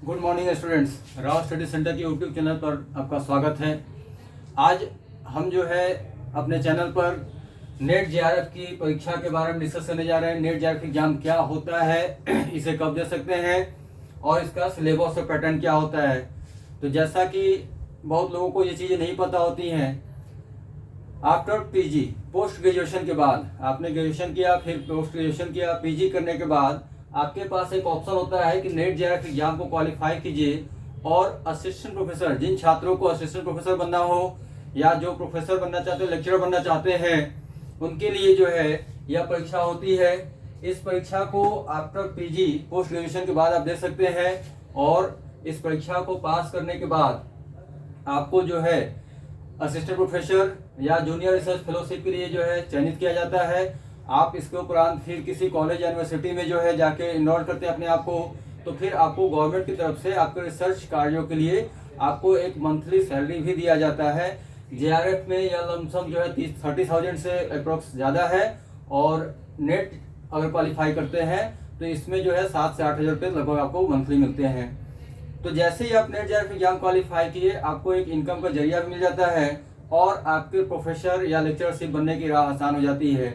Good morning students, Rao study centre के YouTube channel पर आपका स्वागत है। आज हम जो है अपने चैनल पर नेट जेआरएफ की परीक्षा के बारे में डिस्कस करने जा रहे हैं। नेट जेआरएफ एग्जाम क्या होता है, इसे कब दे सकते हैं और इसका सिलेबस और पैटर्न क्या होता है। तो जैसा कि बहुत लोगों को ये चीज़ें नहीं पता होती हैं, आफ्टर पीजी पोस्ट ग्रेजुएशन के बाद आपने ग्रेजुएशन किया, फिर पोस्ट ग्रेजुएशन किया, पीजी करने के बाद आपके पास एक ऑप्शन होता है कि नेट जेआरएफ एग्जाम को क्वालिफाई कीजिए और असिस्टेंट प्रोफेसर, जिन छात्रों को असिस्टेंट प्रोफेसर बनना हो या जो प्रोफेसर बनना चाहते हैं, लेक्चरर बनना चाहते हैं, उनके लिए जो है यह परीक्षा होती है। इस परीक्षा को आफ्टर पीजी पोस्ट ग्रेजुएशन के बाद आप दे सकते हैं और इस परीक्षा को पास करने के बाद आपको जो है असिस्टेंट प्रोफेसर या जूनियर रिसर्च फेलोशिप के लिए जो है चयनित किया जाता है। आप इसके उपरांत फिर किसी कॉलेज या यूनिवर्सिटी में जो है जाके इनरोल करते हैं अपने आप को, तो फिर आपको गवर्नमेंट की तरफ से आपके रिसर्च कार्यों के लिए आपको एक मंथली सैलरी भी दिया जाता है। जेआरएफ में यह लमसम जो है 30,000 से अप्रोक्स ज़्यादा है और नेट अगर क्वालिफाई करते हैं तो इसमें जो है 7 से 8 हज़ार रुपये लगभग आपको मंथली मिलते हैं। तो जैसे ही आप नेट जेआरएफ एग्जाम क्वालिफाई किए, आपको एक इनकम का जरिया भी मिल जाता है और आपके प्रोफेसर या लेक्चरशिप बनने की राह आसान हो जाती है।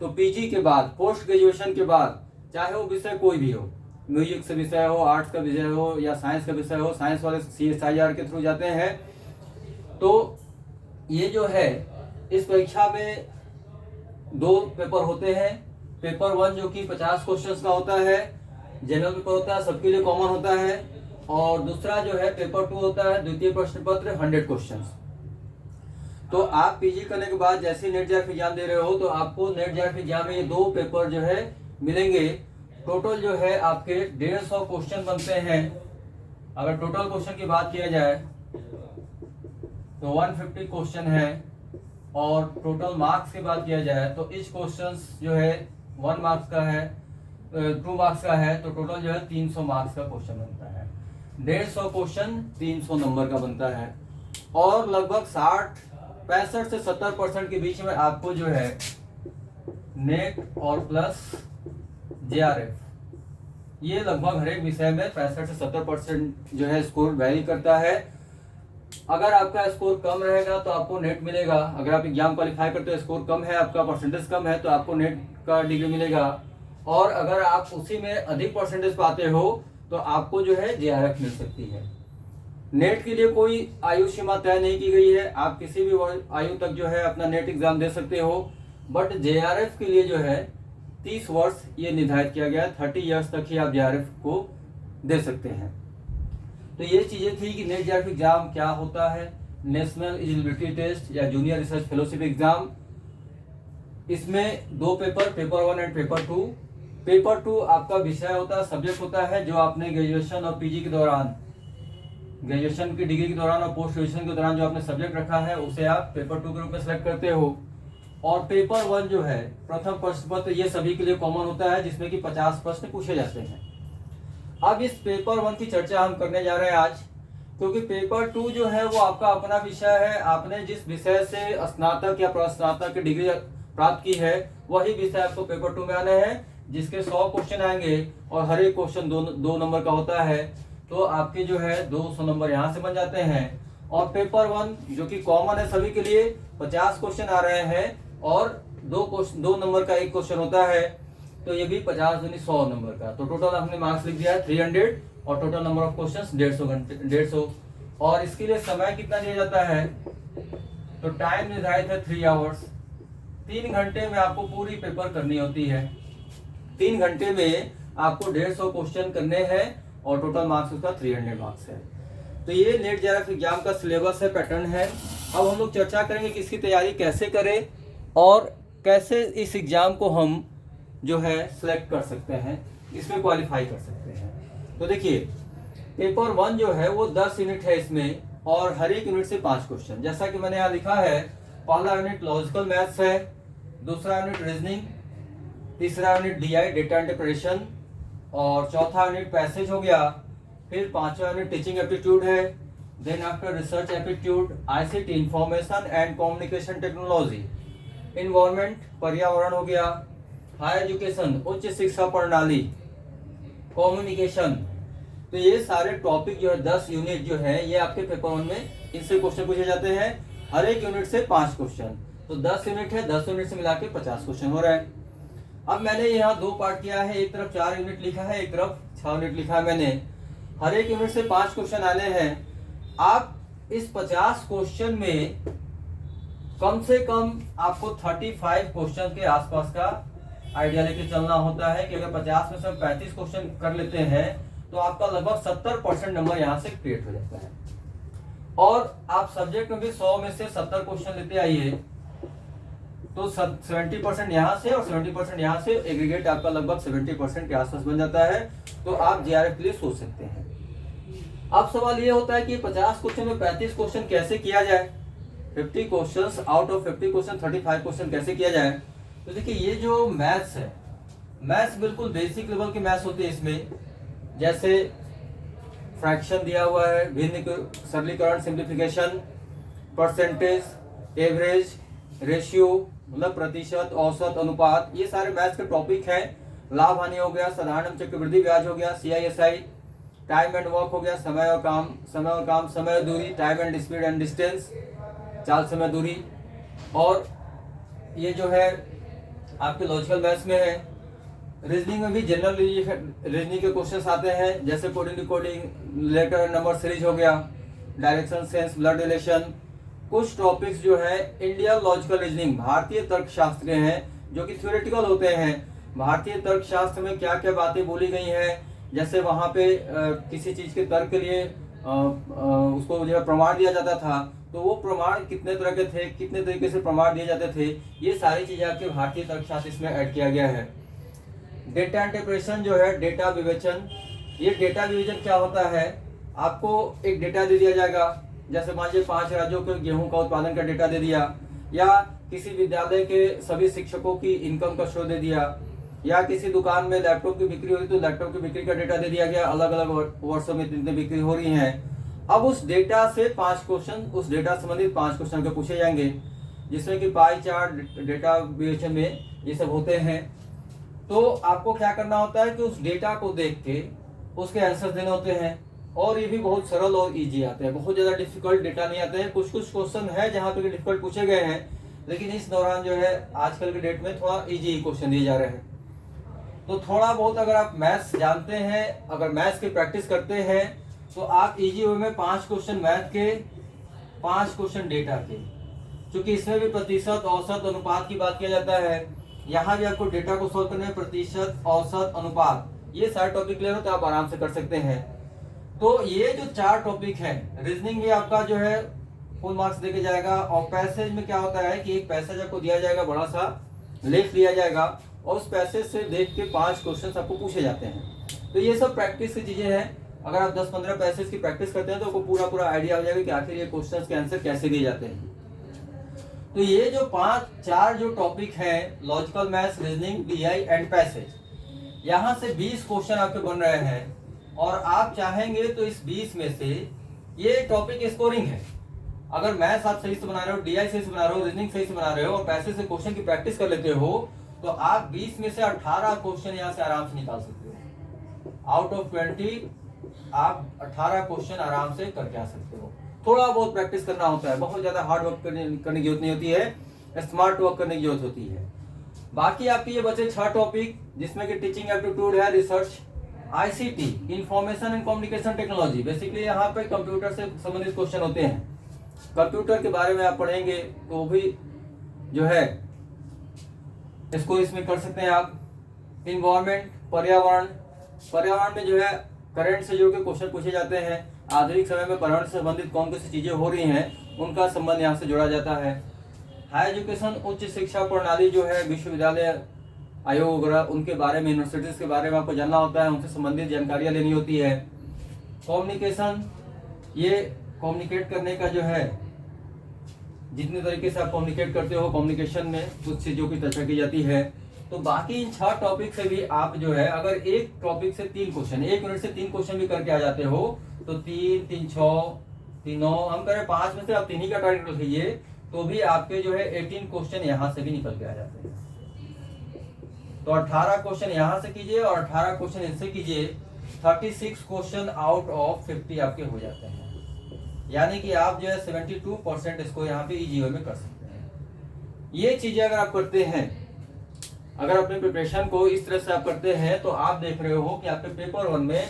तो पीजी के बाद, पोस्ट ग्रेजुएशन के बाद, चाहे वो विषय कोई भी हो, म्यूजिक से विषय हो, आर्ट्स का विषय हो या साइंस का विषय हो, साइंस वाले CSIR के थ्रू जाते हैं। तो ये जो है इस परीक्षा में 2 पेपर होते हैं। पेपर 1 जो कि 50 क्वेश्चंस का होता है, जनरल पेपर होता है, सबके लिए कॉमन होता है। और दूसरा जो है पेपर 2 होता है, द्वितीय प्रश्न पत्र 100 क्वेश्चंस। तो आप पीजी करने के बाद जैसे नेट जेआरएफ एग्जाम दे रहे हो तो आपको नेट जेआरएफ एग्जाम में ये 2 पेपर जो है मिलेंगे। टोटल जो है आपके 150 क्वेश्चन बनते हैं। अगर टोटल क्वेश्चन की बात किया जाए तो 150 क्वेश्चन है और टोटल मार्क्स की बात किया जाए तो इच क्वेश्चन जो है 1 मार्क्स का है, 2 मार्क्स का है, तो टोटल जो है 300 मार्क्स का क्वेश्चन बनता है। 150 क्वेश्चन 300 नंबर का बनता है और लगभग 65 से 70% के बीच में आपको जो है नेट और प्लस जेआरएफ ये लगभग हर एक विषय में 65 से 70% जो है स्कोर वैरी करता है। अगर आपका स्कोर कम रहेगा तो आपको नेट मिलेगा। अगर आप एग्जाम क्वालिफाई करते हो, स्कोर कम है, आपका परसेंटेज कम है, तो आपको नेट का डिग्री मिलेगा। और अगर आप उसी में अधिक परसेंटेज पाते हो तो आपको जो है जेआरएफ मिल सकती है। नेट के लिए कोई आयु सीमा तय नहीं की गई है, आप किसी भी आयु तक जो है अपना नेट एग्जाम दे सकते हो। बट जेआरएफ के लिए जो है 30 वर्ष ये निर्धारित किया गया है, 30 ईयर्स तक ही आप जेआरएफ को दे सकते हैं। तो ये चीजें थी कि नेट जेआरएफ एग्जाम क्या होता है, नेशनल एलिजिबिलिटी टेस्ट या जूनियर रिसर्च फेलोशिप एग्जाम। इसमें 2 paper, paper 1 and paper 2। Paper 2 आपका विषय होता है, सब्जेक्ट होता है जो आपने ग्रेजुएशन और पीजी के दौरान, ग्रेजुएशन की डिग्री के दौरान और पोस्ट ग्रेजुएशन के दौरान जो आपने सब्जेक्ट रखा है उसे आप पेपर 2 के रूप में सेलेक्ट करते हो। और पेपर 1 जो है प्रथम प्रश्न पत्र, ये सभी के लिए कॉमन होता है जिसमें कि 50 प्रश्न पूछे जाते हैं। अब इस पेपर 1 की चर्चा हम करने जा रहे हैं आज, क्योंकि पेपर 2 जो है वो आपका अपना विषय है। आपने जिस विषय से स्नातक या प्रस्नातक की डिग्री प्राप्त की है वही विषय आपको पेपर 2 में आने हैं, जिसके 100 क्वेश्चन आएंगे और हर एक क्वेश्चन 2 नंबर का होता है। तो आपके जो है 200 नंबर यहाँ से बन जाते हैं। और पेपर 1 जो कि कॉमन है सभी के लिए, 50 क्वेश्चन आ रहे हैं और 2 नंबर का एक क्वेश्चन होता है, तो ये भी 50 यानी 100 नंबर का। तो टोटल हमने मार्क्स लिख दिया है 300 और टोटल नंबर ऑफ क्वेश्चंस 150। और इसके लिए समय कितना दिया जाता है, तो टाइम निर्धारित है 3 आवर्स। 3 घंटे में आपको पूरी पेपर करनी होती है। 3 घंटे में आपको 150 क्वेश्चन करने हैं और टोटल मार्क्स उसका 300 मार्क्स है। तो ये नेट जेआरएफ एग्जाम का सिलेबस है, पैटर्न है। अब हम लोग चर्चा करेंगे कि इसकी तैयारी कैसे करें और कैसे इस एग्जाम को हम जो है सिलेक्ट कर सकते हैं, इसमें क्वालिफाई कर सकते हैं। तो देखिए, पेपर 1 जो है वो 10 यूनिट है इसमें और हर एक यूनिट से 5 क्वेश्चन। जैसा कि मैंने यहाँ लिखा है, पहला यूनिट लॉजिकल मैथ्स है, दूसरा यूनिट रीजनिंग, तीसरा यूनिट DI डेटा इंटरप्रिटेशन और चौथा यूनिट पैसेज हो गया। फिर 5वां यूनिट टीचिंग एप्टीट्यूड है। Then after research aptitude, ICT information and communication technology, environment पर्यावरण हो गया, हायर एजुकेशन उच्च शिक्षा प्रणाली, कम्युनिकेशन, तो ये सारे टॉपिक जो है 10 यूनिट जो है ये आपके पेपर 1 में इनसे क्वेश्चन पूछे जाते हैं। हर एक यूनिट से 5 क्वेश्चन, तो 10 यूनिट है, 10 यूनिट से मिला के 50 क्वेश्चन हो रहा है। अब मैंने यहाँ 2 पार्ट किया है, एक तरफ 4 यूनिट लिखा है, एक तरफ 6 यूनिट लिखा है मैंने। हर एक यूनिट से 5 क्वेश्चन आने हैं। आप इस 50 क्वेश्चन में कम से कम आपको 35 क्वेश्चन के आसपास का आइडिया लेके चलना होता है कि अगर 50 में से 35 क्वेश्चन कर लेते हैं तो आपका लगभग 70% नंबर यहाँ से क्रिएट हो जाता है। और आप सब्जेक्ट में भी 100 में से 70 क्वेश्चन लेते आइए तो 70% यहाँ से और 70% यहाँ से, एग्रीगेट आपका लगभग 70% के आसपास बन जाता है। तो आप जीआरएफ के लिए सोच सकते हैं। अब सवाल ये होता है कि 50 क्वेश्चन में 35 क्वेश्चन कैसे किया जाए, 50 questions out of 50 question 35 question कैसे किया जाए। तो देखिए ये जो मैथ्स है, मैथ्स बिल्कुल बेसिक लेवल के मैथ्स होते हैं इसमें, जैसे फ्रैक्शन दिया हुआ है, भिन्न सरलीकरण सिंप्लीफिकेशन, परसेंटेज, एवरेज, रेशियो मतलब प्रतिशत, औसत, अनुपात, ये सारे मैथ्स के टॉपिक हैं। लाभ हानि हो गया, साधारण चक्रवृद्धि ब्याज हो गया, CISI, टाइम एंड वर्क हो गया, समय और काम, समय और दूरी, time and speed and distance, चाल समय दूरी। और ये जो है आपके लॉजिकल मैथ्स में है। रीजनिंग में भी जनरल रीजनिंग के क्वेश्चंस आते हैं, जैसे coding decoding, letter number series हो गया, डायरेक्शन सेंस, ब्लड रिलेशन। कुछ टॉपिक्स जो है इंडियन लॉजिकल रीजनिंग, भारतीय तर्कशास्त्र के हैं, जो कि थ्योरेटिकल होते हैं। भारतीय तर्कशास्त्र में क्या क्या बातें बोली गई हैं, जैसे वहां पे किसी चीज के तर्क के लिए उसको जो है प्रमाण दिया जाता था, तो वो प्रमाण कितने तरह के थे, कितने तरीके से प्रमाण दिए जाते थे, ये सारी चीजें आपके भारतीय तर्कशास्त्र इसमें ऐड किया गया है। डेटा इंटरप्रेशन जो है, डेटा विवेचन, ये डेटा विवेचन क्या होता है, आपको एक डेटा दे दिया जाएगा, जैसे मान लीजिए 5 राज्यों के गेहूं का उत्पादन का डेटा दे दिया, या किसी विद्यालय के सभी शिक्षकों की इनकम का शो दे दिया, या किसी दुकान में लैपटॉप की बिक्री हुई तो लैपटॉप की बिक्री का डेटा दे दिया गया, अलग अलग वर्षों में कितनी बिक्री हो रही है। अब उस डेटा से 5 क्वेश्चन, उस डेटा संबंधित 5 क्वेश्चन के पूछे जाएंगे, जिसमें कि पाई चार्ट, डेटा विवेचन में ये सब होते हैं। तो आपको क्या करना होता है कि उस डेटा को देख के उसके आंसर देने होते हैं, और ये भी बहुत सरल और इजी आते हैं, बहुत ज्यादा डिफिकल्ट डेटा नहीं आते हैं। कुछ कुछ क्वेश्चन है जहाँ पे डिफिकल्ट पूछे गए हैं, लेकिन इस दौरान जो है आजकल के डेट में थोड़ा इजी क्वेश्चन दिए जा रहे हैं। तो थोड़ा बहुत अगर आप मैथ्स जानते हैं, अगर मैथ्स की प्रैक्टिस करते हैं, तो आप इजी वे में 5 क्वेश्चन मैथ के, 5 क्वेश्चन डेटा के, क्योंकि इसमें भी प्रतिशत, औसत, अनुपात की बात किया जाता है। यहाँ भी आपको डेटा को सोल्व करने में प्रतिशत, औसत, अनुपात, ये सारे टॉपिक क्लियर हो तो आप आराम से कर सकते हैं। तो ये जो 4 टॉपिक हैं, रीजनिंग भी आपका जो है फुल मार्क्स देके जाएगा। और पैसेज में क्या होता है कि एक पैसेज आपको दिया जाएगा, बड़ा सा लेख लिया जाएगा, और उस पैसेज से देख के 5 क्वेश्चन आपको पूछे जाते हैं। तो ये सब प्रैक्टिस की चीजें हैं। अगर आप 10-15 पैसेज की प्रैक्टिस करते हैं तो आपको पूरा आइडिया हो जाएगा कि आखिर ये क्वेश्चन के आंसर कैसे दिए जाते हैं। तो ये जो 4 जो टॉपिक हैं, logical maths, reasoning, DI and passage, यहाँ से 20 क्वेश्चन आपके बन रहे हैं। और आप चाहेंगे तो इस 20 में से ये टॉपिक स्कोरिंग है। अगर मैथ्स आप सही से बना रहे हो, DI सही से बना रहे हो, रीजनिंग सही से बना रहे हो, और पैसेज से क्वेश्चन की प्रैक्टिस कर लेते हो, तो आप 20 में से 18 क्वेश्चन यहाँ से आराम से निकाल सकते हो। आउट ऑफ 20 आप 18 क्वेश्चन आराम से करके आ सकते हो। थोड़ा बहुत प्रैक्टिस करना होता है, बहुत ज्यादा हार्ड वर्क करने की जरूरत नहीं होती है, स्मार्ट वर्क करने की जरूरत होती है। बाकी आपके ये बचे 6 टॉपिक, जिसमें कि टीचिंग एप्टीट्यूड है, research, ICT, information and communication technology. Basically यहाँ पे कंप्यूटर से संबंधित क्वेश्चन होते हैं। कंप्यूटर के बारे में आप पढ़ेंगे तो भी जो है इसको इसमें कर सकते हैं आप। इन्वायरमेंट, पर्यावरण में जो है करंट से जुड़ के क्वेश्चन पूछे जाते हैं। आधुनिक समय में पर्यावरण से संबंधित कौन कौन सी चीजें हो रही हैं, उनका संबंध यहाँ से जोड़ा जाता है। हाई एजुकेशन, उच्च शिक्षा प्रणाली जो है, विश्वविद्यालय आयोग वगैरह, उनके बारे में, यूनिवर्सिटीज के बारे में आपको जानना होता है, उनसे संबंधित जानकारियां लेनी होती है। कम्युनिकेशन, ये कम्युनिकेट करने का जो है, जितने तरीके से आप कम्युनिकेट करते हो, कम्युनिकेशन में कुछ चीजों की चर्चा की जाती है। तो बाकी इन 6 टॉपिक से भी आप जो है, अगर एक टॉपिक से 3 क्वेश्चन, 1 यूनिट से 3 क्वेश्चन भी करके आ जाते हो, तो 3, 3, 6, 3, 9, हम करें 5 में से आप 3 ही का टारगेट रखिए, तो भी आपके जो है 18 क्वेश्चन यहाँ से भी निकल के आ जाते हैं। तो 18 क्वेश्चन यहाँ से कीजिए और 18 क्वेश्चन इससे कीजिए, 36 क्वेश्चन आउट ऑफ 50 आपके हो जाते हैं, यानी कि आप जो है 72% इसको यहाँ पे इजी वे में कर सकते हैं। ये चीजें अगर आप करते हैं, अगर अपने प्रिपरेशन को इस तरह से आप करते हैं, तो आप देख रहे हो कि आपके पेपर 1 में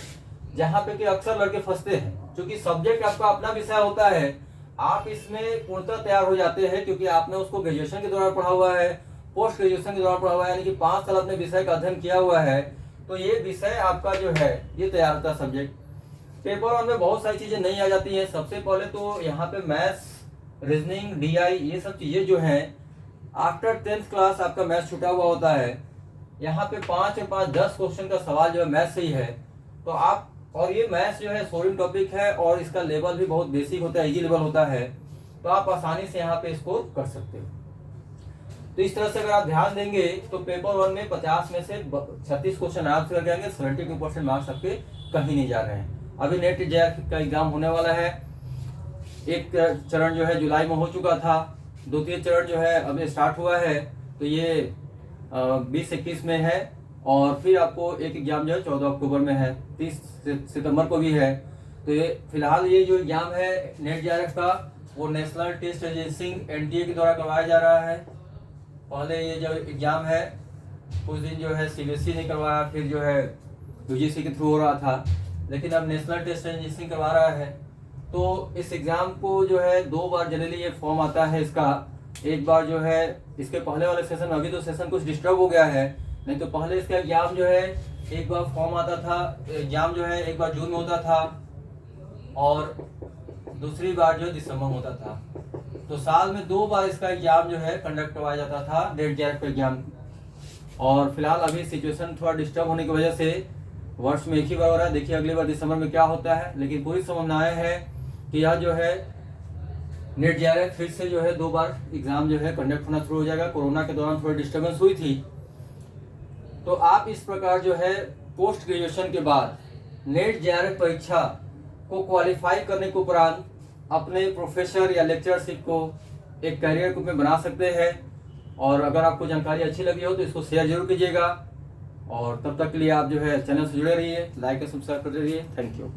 जहाँ पे कि अक्सर लड़के फंसते हैं, क्योंकि सब्जेक्ट आपका अपना विषय होता है, आप इसमें पूर्णतः तैयार हो जाते हैं, क्योंकि आपने उसको ग्रेजुएशन के दौरान पढ़ा हुआ है, पोस्ट ग्रेजुएशन के दौरान पढ़ा हुआ है, यानी कि 5 साल अपने विषय का अध्ययन किया हुआ है, तो ये विषय आपका जो है ये तैयार होता है सब्जेक्ट। पेपर 1 में बहुत सारी चीजें नहीं आ जाती हैं। सबसे पहले तो यहाँ पे मैथ्स, रीजनिंग, DI, ये सब चीजें जो हैं आफ्टर 10th क्लास आपका मैथ्स छुटा हुआ होता है। यहाँ पे 5 और 5 10 क्वेश्चन का सवाल जो है मैथ्स से ही है, तो आप, और ये मैथ्स जो है सोल्विंग टॉपिक है और इसका लेवल भी बहुत बेसिक होता है, इजी लेवल होता है, तो आप आसानी से यहाँ पे स्कोर कर सकते हो। तो इस तरह से अगर आप ध्यान देंगे तो पेपर 1 में 50 में से 36 क्वेश्चन आराम से लग जाएंगे, 72% मार्क्स आपके कहीं नहीं जा रहे हैं। अभी नेट JRF का एग्जाम होने वाला है। एक चरण जो है जुलाई में हो चुका था, द्वितीय चरण जो है अभी स्टार्ट हुआ है, तो ये 20-21 में है, और फिर आपको एक एग्जाम जो है 14 अक्टूबर में है, 30 सितंबर को भी है। तो ये फिलहाल ये जो एग्जाम है नेट JRF का, वो नेशनल टेस्ट एजेंसी NTA के द्वारा करवाया जा रहा है। पहले ये जो एग्जाम है कुछ दिन जो है CBSE ने करवाया, फिर जो है UGC के थ्रू हो रहा था, लेकिन अब नेशनल टेस्ट एजेंसी करवा रहा है। तो इस एग्जाम को जो है 2 बार जनरली ये फॉर्म आता है इसका। एक बार जो है इसके पहले वाले सेशन, अभी तो सेशन कुछ डिस्टर्ब हो गया है, नहीं तो पहले इसका एग्जाम जो है एक बार फॉर्म आता था, एग्जाम जो है एक बार जून में होता था और दूसरी बार जो दिसंबर में होता था। तो साल में 2 बार इसका एग्जाम जो है कंडक्ट करवाया जाता था, नेट JRF का एग्जाम। और फिलहाल अभी सिचुएशन थोड़ा डिस्टर्ब होने की वजह से वर्ष में एक ही बार हो रहा है। देखिए अगली बार दिसंबर में क्या होता है, लेकिन पूरी संभावना है कि यह जो है नेट JRF फिर से जो है 2 बार एग्जाम जो है कंडक्ट होना शुरू हो जाएगा। कोरोना के दौरान थोड़ी डिस्टर्बेंस हुई थी। तो आप इस प्रकार जो है पोस्ट ग्रेजुएशन के बाद नेट JRF परीक्षा को क्वालिफाई करने के उपरांत अपने प्रोफेसर या लेक्चरशिप को एक करियर रूप में बना सकते हैं। और अगर आपको जानकारी अच्छी लगी हो तो इसको शेयर जरूर कीजिएगा, और तब तक के लिए आप जो है चैनल से जुड़े रहिए, लाइक और सब्सक्राइब करते रहिए। Thank you.